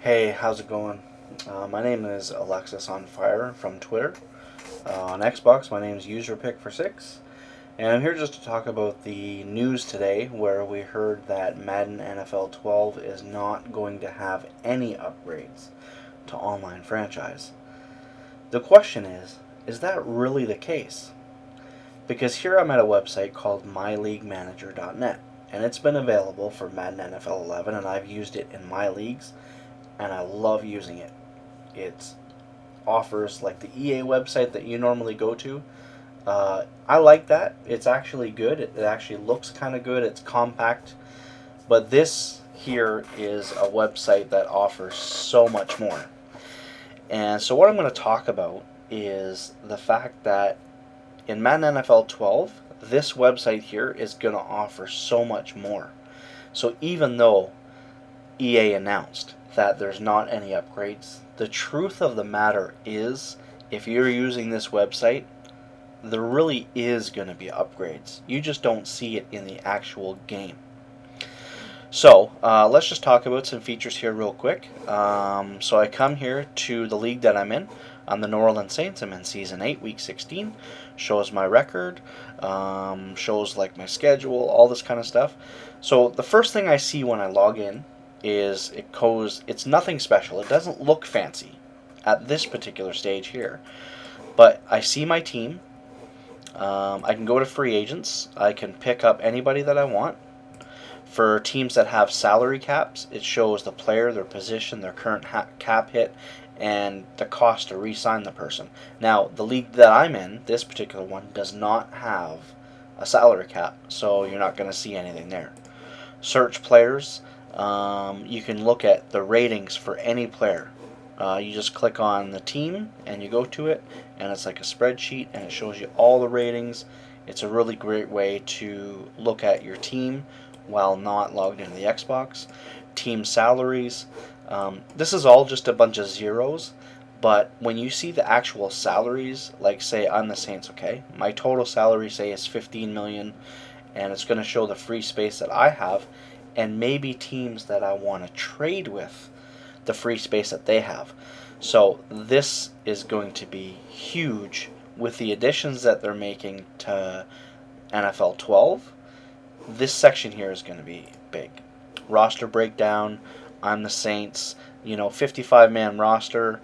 Hey, how's it going? My name is Alexis on Fire from Twitter. On Xbox, my name is UserPick46, and I'm here just to talk about the news today where we heard that Madden NFL 12 is not going to have any upgrades to online franchise. The question is that really the case? Because here I'm at a website called myleaguemanager.net, and it's been available for Madden NFL 11, and I've used it in my leagues, and I love using it. It offers like the EA website that you normally go to. I like that. It's actually good. It actually looks kind of good. It's compact. But this here is a website that offers so much more. And so what I'm going to talk about is the fact that in Madden NFL 12, this website here is going to offer so much more. So even though EA announced that there's not any upgrades, the truth of the matter is, if you're using this website, there really is going to be upgrades. You just don't see it in the actual game. So let's just talk about some features here real quick. So I come here to the league that I'm in. I'm the New Orleans Saints. I'm in Season 8, Week 16. Shows my record, shows like my schedule, all this kind of stuff. So the first thing I see when I log in is it's nothing special. It doesn't look fancy at this particular stage here. But I see my team. I can go to free agents. I can pick up anybody that I want. For teams that have salary caps, it shows the player, their position, their current cap hit, and the cost to re-sign the person. Now, the league that I'm in, this particular one, does not have a salary cap, so you're not going to see anything there. Search players. You can look at the ratings for any player. You just click on the team and you go to it, and it's like a spreadsheet, and it shows you all the ratings. It's a really great way to look at your team while not logged into the Xbox. Team salaries. This is all just a bunch of zeros, but when you see the actual salaries, like say I'm the Saints, okay, my total salary say is 15 million, and it's going to show the free space that I have, and maybe teams that I want to trade with, the free space that they have. So this is going to be huge with the additions that they're making to NFL 12. This section here is going to be big. Roster breakdown. I'm the Saints. 55-man roster.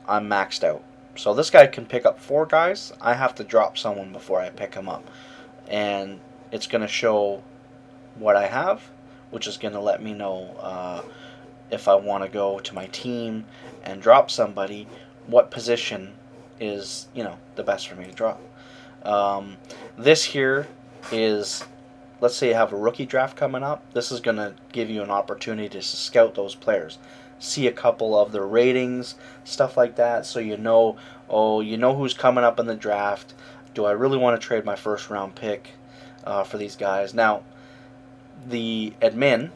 I'm maxed out. So this guy can pick up 4 guys. I have to drop someone before I pick him up. And it's going to show what I have, which is going to let me know if I want to go to my team and drop somebody, what position is, the best for me to drop. This here is, let's say you have a rookie draft coming up. This is going to give you an opportunity to scout those players, see a couple of their ratings, stuff like that, so you know who's coming up in the draft. Do I really want to trade my first round pick for these guys? Now, the admin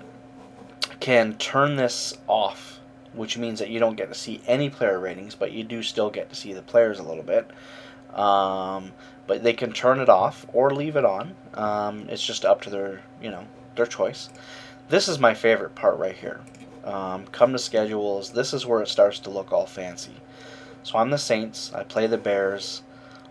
can turn this off, which means that you don't get to see any player ratings, but you do still get to see the players a little bit. But they can turn it off or leave it on. It's just up to their choice. This is my favorite part right here. Come to schedules. This is where it starts to look all fancy. So I'm the Saints. I play the Bears.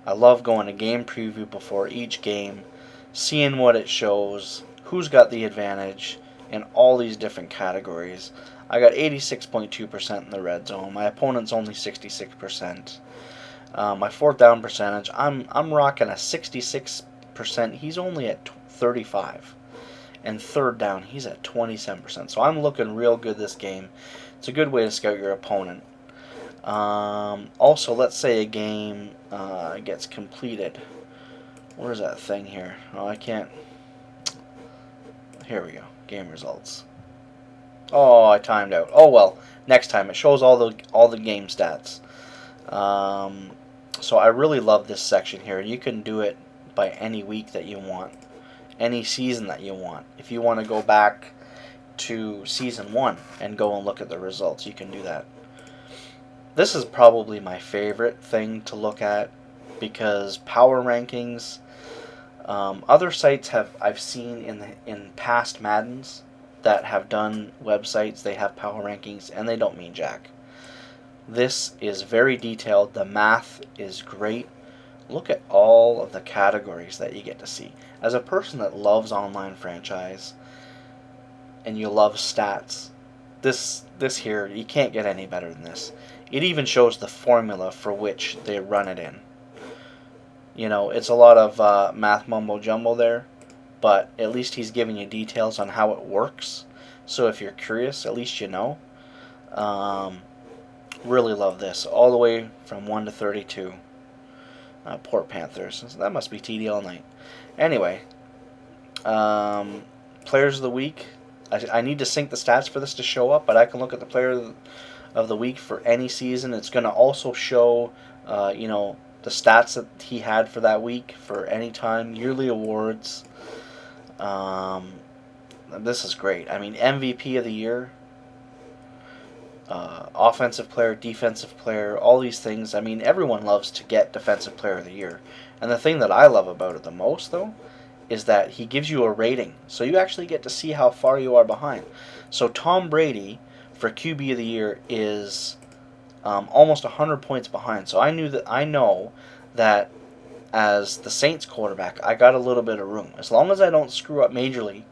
I love going to game preview before each game, seeing what it shows, who's got the advantage in all these different categories. I got 86.2% in the red zone. My opponent's only 66%. My fourth down percentage, I'm rocking a 66%. He's only at 35, and third down, he's at 27%. So I'm looking real good this game. It's a good way to scout your opponent. Also, let's say a game gets completed. Where's that thing here? Oh, I can't. Here we go. Game results. Oh, I timed out. Oh well. Next time it shows all the game stats. So I really love this section here. You can do it by any week that you want, any season that you want. If you want to go back to season 1 and go and look at the results, you can do that. This is probably my favorite thing to look at because power rankings. Other sites I've seen in past Maddens that have done websites, they have power rankings, and they don't mean jack. This is very detailed. The math is great. Look at all of the categories that you get to see. As a person that loves online franchise and you love stats, this here, you can't get any better than this. It even shows the formula for which they run it in. You know, it's a lot of math mumbo jumbo there, but at least he's giving you details on how it works. So if you're curious, at least you know. Really love this, all the way from 1 to 32. Poor Panthers. That must be TD all night. Anyway, players of the week. I need to sync the stats for this to show up, but I can look at the player of the week for any season. It's going to also show, the stats that he had for that week for any time, yearly awards. This is great. I mean, MVP of the year, offensive player, defensive player, all these things. I mean, everyone loves to get defensive player of the year. And the thing that I love about it the most, though, is that he gives you a rating. So you actually get to see how far you are behind. So Tom Brady, for QB of the year, is almost 100 points behind. So I know that as the Saints quarterback, I got a little bit of room. As long as I don't screw up majorly,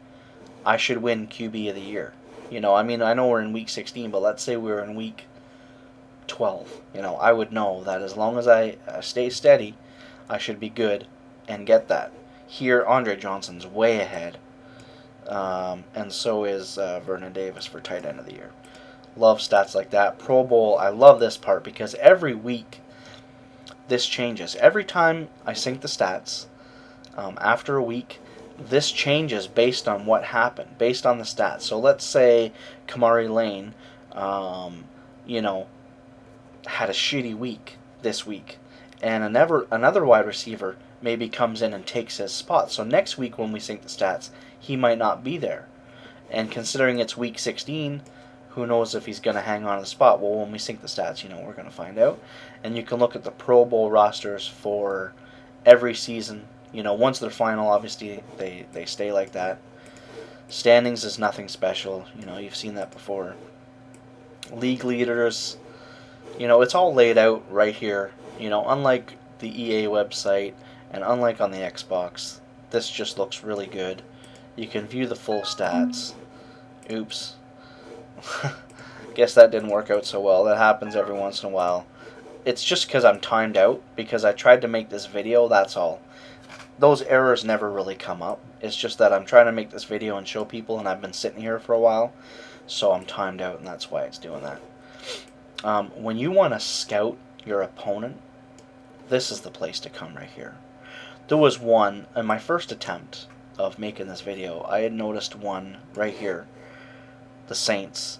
I should win QB of the year. You know, I mean, I know we're in week 16, but let's say we're in week 12. You know, I would know that as long as I stay steady, I should be good and get that. Here, Andre Johnson's way ahead, and so is Vernon Davis for tight end of the year. Love stats like that. Pro Bowl, I love this part because every week this changes. Every time I sync the stats, after a week, this changes based on what happened, based on the stats. So let's say Kamari Lane, had a shitty week this week, and another wide receiver maybe comes in and takes his spot. So next week when we sync the stats, he might not be there. And considering it's week 16, who knows if he's going to hang on to the spot? Well, when we sync the stats, we're going to find out. And you can look at the Pro Bowl rosters for every season. Once they're final, obviously they stay like that. Standings is nothing special. You've seen that before. League leaders, it's all laid out right here. Unlike the EA website and unlike on the Xbox, this just looks really good. You can view the full stats. Oops. Guess that didn't work out so well. That happens every once in a while. It's just because I'm timed out, because I tried to make this video, that's all. Those errors never really come up. It's just that I'm trying to make this video and show people, and I've been sitting here for a while, so I'm timed out, and that's why it's doing that. When you want to scout your opponent, this is the place to come right here. There was one, in my first attempt of making this video, I had noticed one right here. The Saints.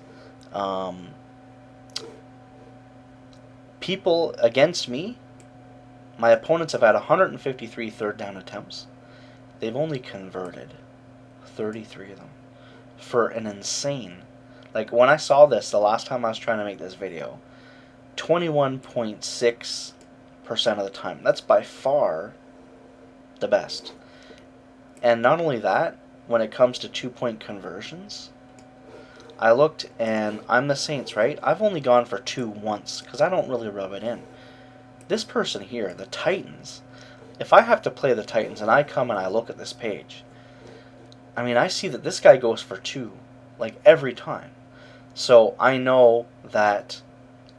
People against me, my opponents have had 153 third down attempts. They've only converted 33 of them. For an insane, like when I saw this the last time I was trying to make this video, 21.6% of the time. That's by far the best. And not only that, when it comes to 2-point conversions, I looked, and I'm the Saints, right? I've only gone for 2 once, because I don't really rub it in. This person here, the Titans, if I have to play the Titans, and I come and I look at this page, I mean, I see that this guy goes for 2, like, every time. So I know that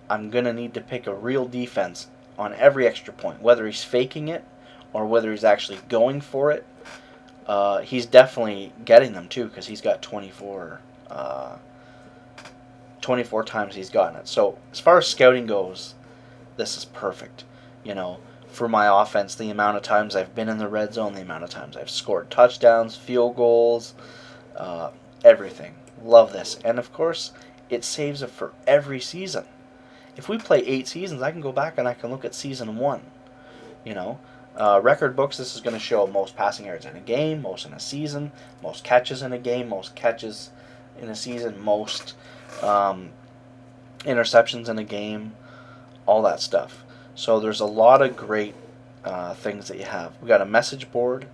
I'm going to need to pick a real defense on every extra point, whether he's faking it or whether he's actually going for it. He's definitely getting them, too, because he's got 24 times he's gotten it. So as far as scouting goes, this is perfect. For my offense, the amount of times I've been in the red zone, the amount of times I've scored touchdowns, field goals, everything. Love this. And of course, it saves it for every season. If we play 8 seasons, I can go back and I can look at season 1. Record books, this is going to show most passing yards in a game, most in a season, most catches in a game, most catches in a season, most interceptions in a game, all that stuff. So there's a lot of great things that you have. We got a message board.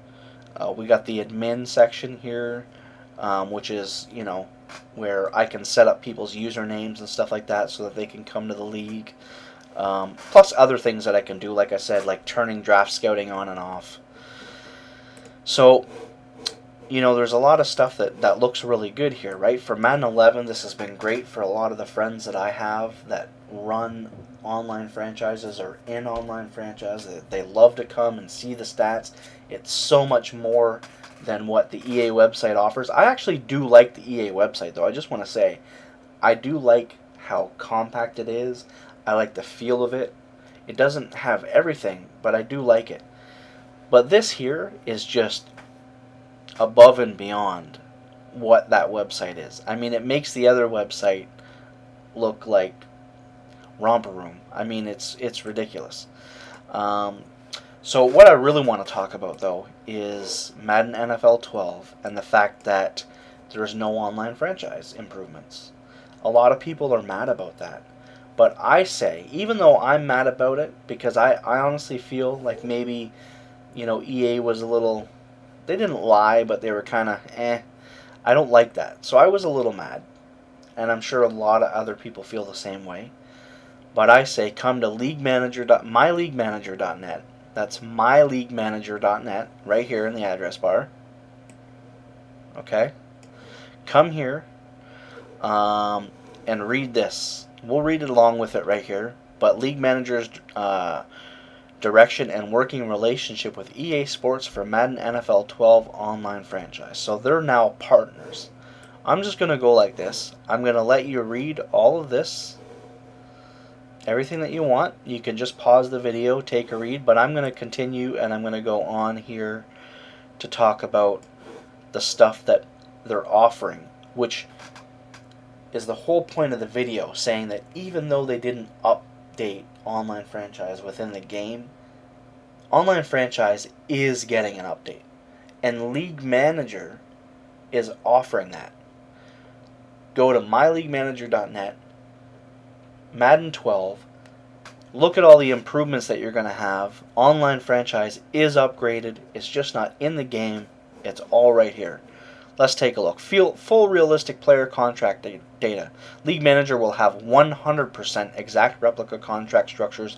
We got the admin section here. which is, where I can set up people's usernames and stuff like that so that they can come to the league. Plus other things that I can do, like I said, like turning draft scouting on and off. So, there's a lot of stuff that looks really good here, right? For Madden 11, this has been great for a lot of the friends that I have that run online franchises or in online franchises. They love to come and see the stats. It's so much more than what the EA website offers. I actually do like the EA website, though. I just want to say, I do like how compact it is. I like the feel of it. It doesn't have everything, but I do like it. But this here is just above and beyond what that website is. I mean, it makes the other website look like romper room. I mean, it's ridiculous. So what I really want to talk about, though, is Madden NFL 12 and the fact that there's no online franchise improvements. A lot of people are mad about that. But I say, even though I'm mad about it, because I honestly feel like maybe, EA was a little, they didn't lie, but they were kind of, I don't like that. So I was a little mad. And I'm sure a lot of other people feel the same way. But I say, come to myleaguemanager.net. That's myleaguemanager.net, right here in the address bar. Okay? Come here and read this. We'll read it along with it right here. But League Manager's direction and working relationship with EA Sports for Madden NFL 12 online franchise. So they're now partners. I'm just going to go like this. I'm going to let you read all of this. Everything that you want. You can just pause the video, take a read, but I'm going to continue and I'm going to go on here to talk about the stuff that they're offering, which is the whole point of the video, saying that even though they didn't update online franchise within the game, online franchise is getting an update. And League Manager is offering that. Go to myleaguemanager.net, Madden 12, look at all the improvements that you're going to have. Online franchise is upgraded. It's just not in the game. It's all right here. Let's take a look. Full realistic player contract data. League Manager will have 100% exact replica contract structures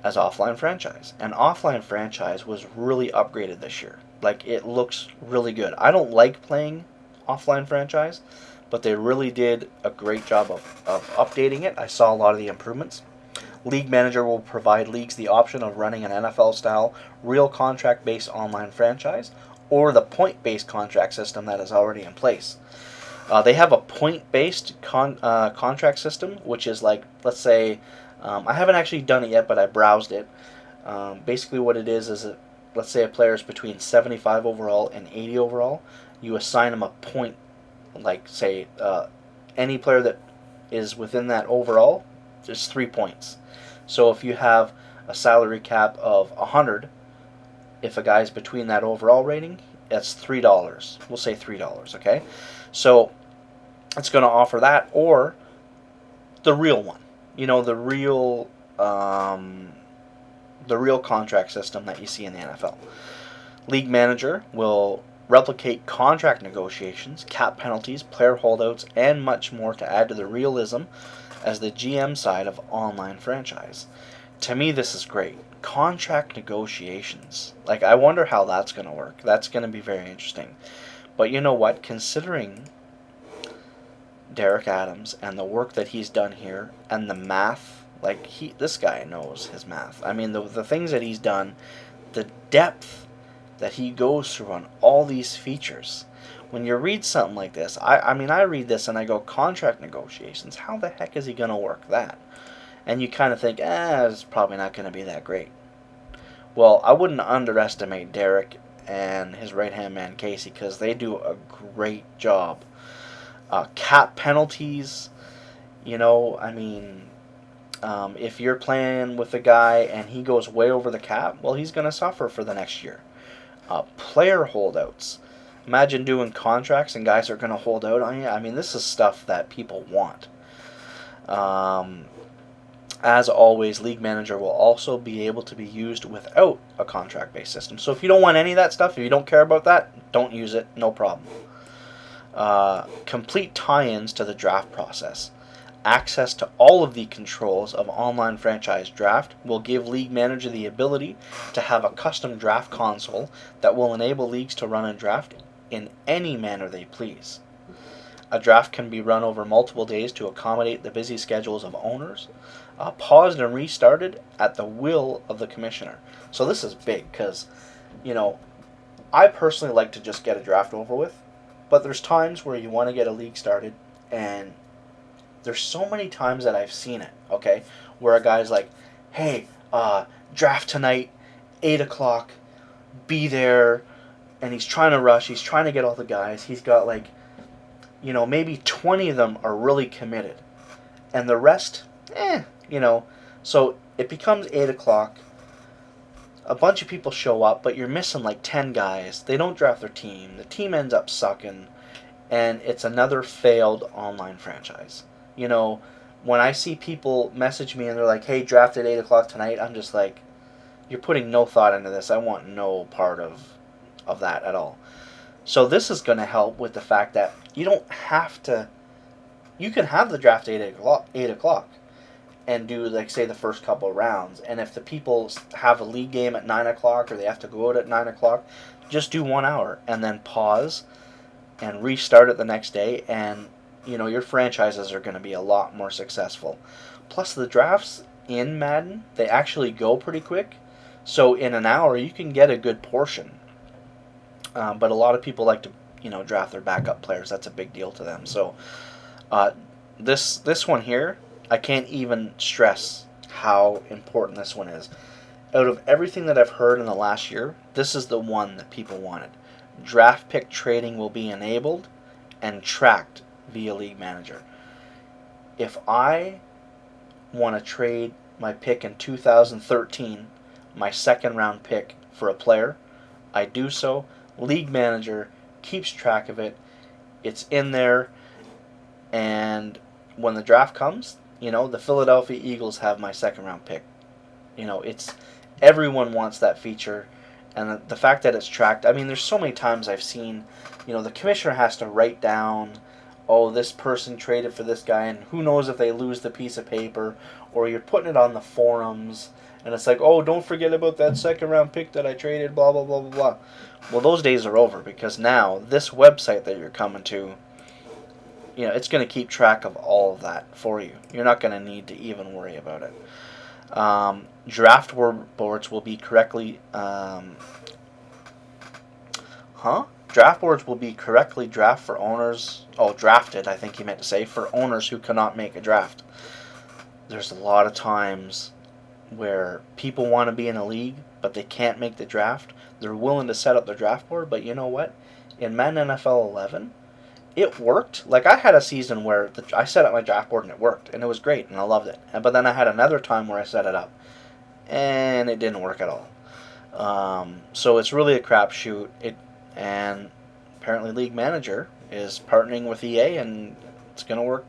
as offline franchise. And offline franchise was really upgraded this year. Like, it looks really good. I don't like playing offline franchise, but they really did a great job of updating it. I saw a lot of the improvements. League Manager will provide leagues the option of running an NFL-style, real contract-based online franchise, or the point-based contract system that is already in place. They have a point-based contract system, which is like, let's say, I haven't actually done it yet, but I browsed it. Basically what it is let's say a player is between 75 overall and 80 overall. You assign them a point, like say any player that is within that overall, there's 3 points. So if you have a salary cap of 100, if a guy's between that overall rating, that's $3. We'll say $3, okay? So it's going to offer that, or the real one. The real contract system that you see in the NFL. League Manager will replicate contract negotiations, cap penalties, player holdouts, and much more to add to the realism as the GM side of online franchise. To me, this is great. Contract negotiations. Like, I wonder how that's going to work. That's going to be very interesting. But you know what? Considering Derek Adams and the work that he's done here and the math, like, this guy knows his math. I mean, the things that he's done, the depth that he goes through on all these features. When you read something like this, I mean, I read this and I go, contract negotiations, how the heck is he going to work that? And you kind of think, it's probably not going to be that great. Well, I wouldn't underestimate Derek and his right-hand man, Casey, because they do a great job. Cap penalties, I mean, if you're playing with a guy and he goes way over the cap, well, he's going to suffer for the next year. Player holdouts. Imagine doing contracts and guys are going to hold out on you. I mean, this is stuff that people want. As always, League Manager will also be able to be used without a contract-based system. So if you don't want any of that stuff, if you don't care about that, don't use it, no problem. complete tie-ins to the draft process. Access to all of the controls of online franchise draft will give League Manager the ability to have a custom draft console that will enable leagues to run a draft in any manner they please. A draft can be run over multiple days to accommodate the busy schedules of owners, paused and restarted at the will of the commissioner. So this is big because, you know, I personally like to just get a draft over with, but there's times where you want to get a league started, and there's so many times that I've seen it, okay, where a guy's like, hey, draft tonight, 8 o'clock, be there, and he's trying to rush, he's trying to get all the guys, he's got like, maybe 20 of them are really committed, and the rest, so it becomes 8 o'clock, a bunch of people show up, but you're missing like 10 guys, they don't draft their team, the team ends up sucking, and it's another failed online franchise. When I see people message me and they're like, hey, draft at 8 o'clock tonight, I'm just like, you're putting no thought into this. I want no part of that at all. So this is going to help with the fact that you don't have to, you can have the draft at 8 o'clock and do, like, say, the first couple rounds. And if the people have a league game at 9 o'clock or they have to go out at 9 o'clock, just do 1 hour and then pause and restart it the next day, and your franchises are going to be a lot more successful. Plus, the drafts in Madden, they actually go pretty quick. So in an hour, you can get a good portion. But a lot of people like to, draft their backup players. That's a big deal to them. So this one here, I can't even stress how important this one is. Out of everything that I've heard in the last year, this is the one that people wanted. Draft pick trading will be enabled and tracked via League Manager. If I want to trade my pick in 2013, my second round pick for a player, I do so. League Manager keeps track of it. It's in there, and when the draft comes, the Philadelphia Eagles have my second round pick. It's everyone wants that feature. And the fact that it's tracked, I mean, there's so many times I've seen, the commissioner has to write down, oh, this person traded for this guy, and who knows if they lose the piece of paper, or you're putting it on the forums, and it's like, oh, don't forget about that second round pick that I traded, blah, blah, blah, blah, blah. Well, those days are over, because now this website that you're coming to, it's going to keep track of all of that for you. You're not going to need to even worry about it. Draft boards will be correctly draft boards will be correctly drafted, I think he meant to say, for owners who cannot make a draft. There's a lot of times where people want to be in a league, but they can't make the draft. They're willing to set up their draft board, but you know what? In Madden NFL 11, it worked. Like, I had a season where I set up my draft board and it worked, and it was great, and I loved it. But then I had another time where I set it up, and it didn't work at all. So it's really a crapshoot. And apparently League Manager is partnering with EA, and it's going to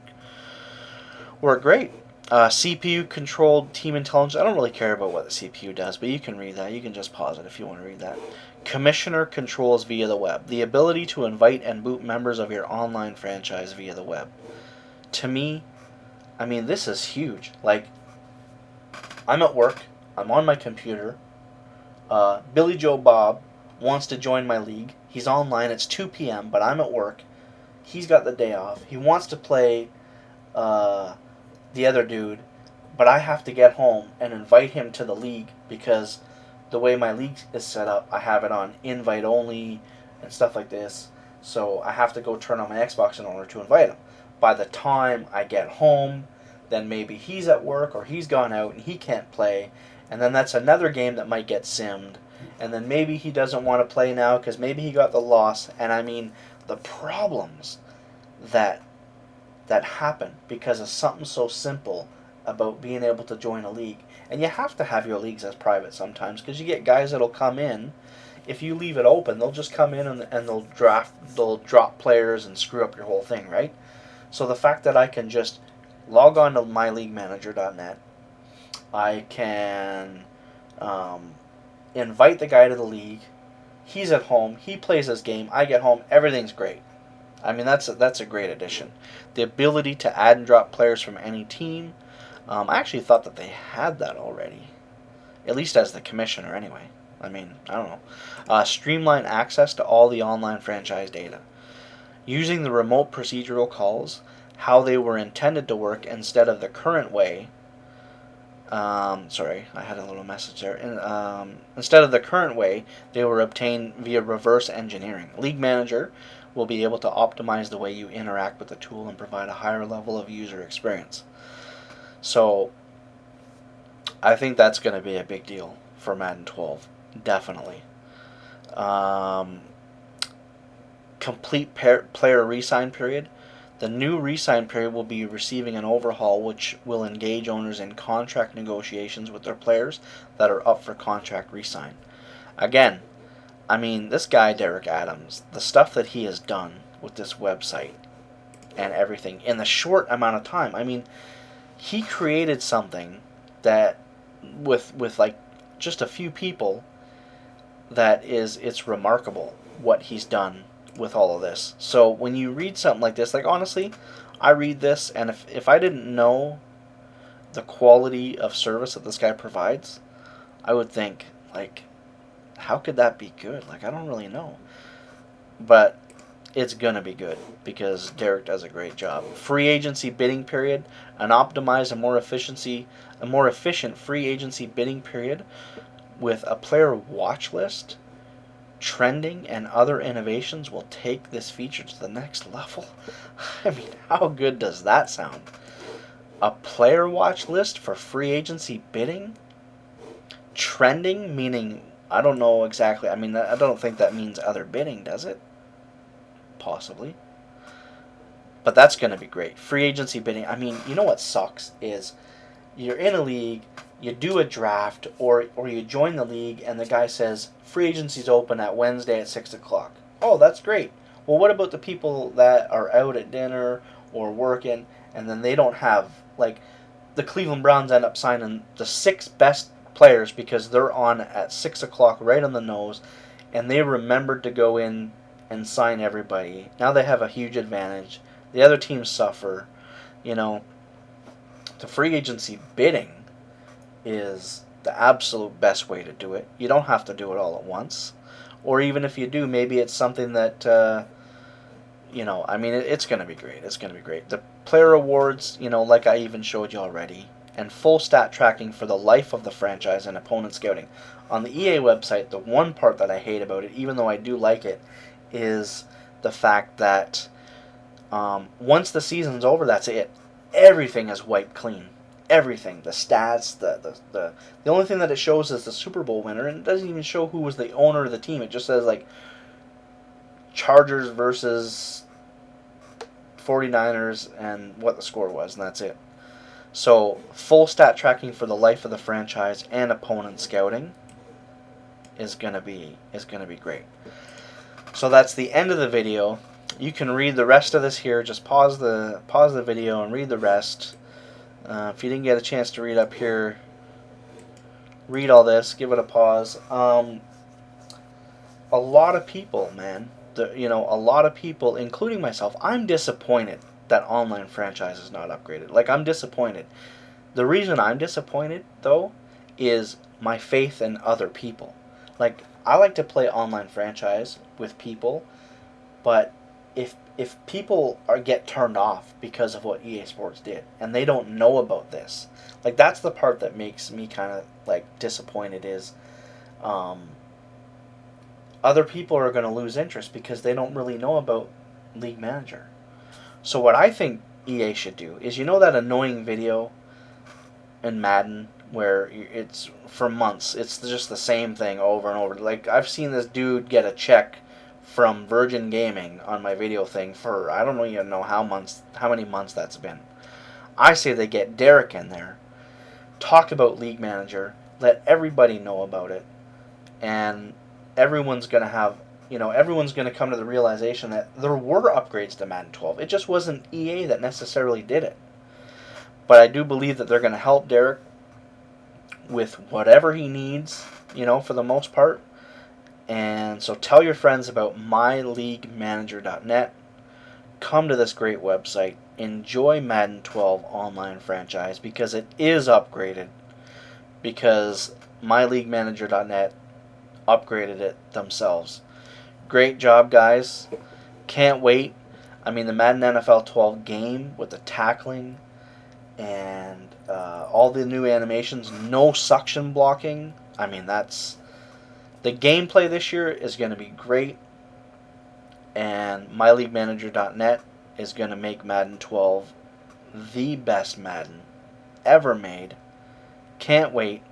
work great. CPU-controlled team intelligence. I don't really care about what the CPU does, but you can read that. You can just pause it if you want to read that. Commissioner controls via the web. The ability to invite and boot members of your online franchise via the web. To me, I mean, this is huge. Like, I'm at work. I'm on my computer. Billy Joe Bob wants to join my league. He's online. It's 2 p.m., but I'm at work. He's got the day off. He wants to play the other dude, but I have to get home and invite him to the league because the way my league is set up, I have it on invite only and stuff like this. So I have to go turn on my Xbox in order to invite him. By the time I get home, then maybe he's at work or he's gone out and he can't play. And then that's another game that might get simmed. And then maybe he doesn't want to play now because maybe he got the loss. And I mean, the problems that happen because of something so simple about being able to join a league. And you have to have your leagues as private sometimes because you get guys that'll come in. If you leave it open, they'll just come in and they'll drop players and screw up your whole thing, right? So the fact that I can just log on to myleaguemanager.net, I can invite the guy to the league, he's at home, he plays his game, I get home, everything's great. I mean, that's a great addition. The ability to add and drop players from any team. I actually thought that they had that already, at least as the commissioner, anyway. I mean, I don't know. Streamline access to all the online franchise data. Using the remote procedural calls, how they were intended to work instead of the current way. Sorry, I had a little message there. Instead of the current way, they were obtained via reverse engineering. League Manager will be able to optimize the way you interact with the tool and provide a higher level of user experience. So, I think that's going to be a big deal for Madden 12. Definitely. Um, Complete player resign period. The new resign period will be receiving an overhaul which will engage owners in contract negotiations with their players that are up for contract resign. Again, I mean, this guy, Derek Adams, the stuff that he has done with this website and everything in the short amount of time, I mean, he created something that with like just a few people that it's remarkable what he's done with all of this. So when you read something like this, like honestly, I read this and if I didn't know the quality of service that this guy provides, I would think like how could that be good? Like I don't really know. But it's gonna be good because Derek does a great job. Free agency bidding period, an optimized and more efficient free agency bidding period with a player watch list, trending, and other innovations will take this feature to the next level. I mean, how good does that sound? A player watch list for free agency bidding? Trending, meaning, I don't know exactly. I mean, I don't think that means other bidding, does it? Possibly. But that's going to be great. Free agency bidding. I mean, you know what sucks is you're in a league, you do a draft, or you join the league, and the guy says, free agency's open at Wednesday at 6 o'clock. Oh, that's great. Well, what about the people that are out at dinner or working, and then they don't have, like, the Cleveland Browns end up signing the 6 best players because they're on at 6 o'clock right on the nose, and they remembered to go in and sign everybody. Now they have a huge advantage. The other teams suffer. You know, the free agency bidding is the absolute best way to do it. You don't have to do it all at once. Or even if you do, maybe it's something that, I mean, it's going to be great. It's going to be great. The player awards, like I even showed you already, and full stat tracking for the life of the franchise and opponent scouting. On the EA website, the one part that I hate about it, even though I do like it, is the fact that once the season's over, that's it. Everything is wiped clean. Everything. The stats, the only thing that it shows is the Super Bowl winner, and it doesn't even show who was the owner of the team. It just says, like, Chargers versus 49ers and what the score was, and that's it. So, full stat tracking for the life of the franchise and opponent scouting is gonna be great. So that's the end of the video. You can read the rest of this here. Just pause the video and read the rest. If you didn't get a chance to read up here, read all this. Give it a pause. A lot of people, man. A lot of people, including myself. I'm disappointed that online franchise is not upgraded. Like, I'm disappointed. The reason I'm disappointed, though, is my faith in other people. Like, I like to play online franchise with people, but if people get turned off because of what EA Sports did, and they don't know about this, like, that's the part that makes me kind of, like, disappointed is other people are going to lose interest because they don't really know about League Manager. So what I think EA should do is, that annoying video in Madden where it's for months, it's just the same thing over and over. Like, I've seen this dude get a check from Virgin Gaming on my video thing for, I don't even know how many months that's been. I say they get Derek in there, talk about League Manager, let everybody know about it, and everyone's going to have, everyone's going to come to the realization that there were upgrades to Madden 12. It just wasn't EA that necessarily did it. But I do believe that they're going to help Derek with whatever he needs, for the most part. And so tell your friends about myleaguemanager.net. come to this great website, enjoy Madden 12 online franchise because it is upgraded. Because MyLeagueManager.net upgraded it themselves. Great job, guys. Can't wait. I mean, the Madden NFL 12 game with the tackling and all the new animations, no suction blocking. I mean, that's the gameplay this year is going to be great, and MyLeagueManager.net is going to make Madden 12 the best Madden ever made. Can't wait.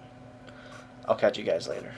I'll catch you guys later.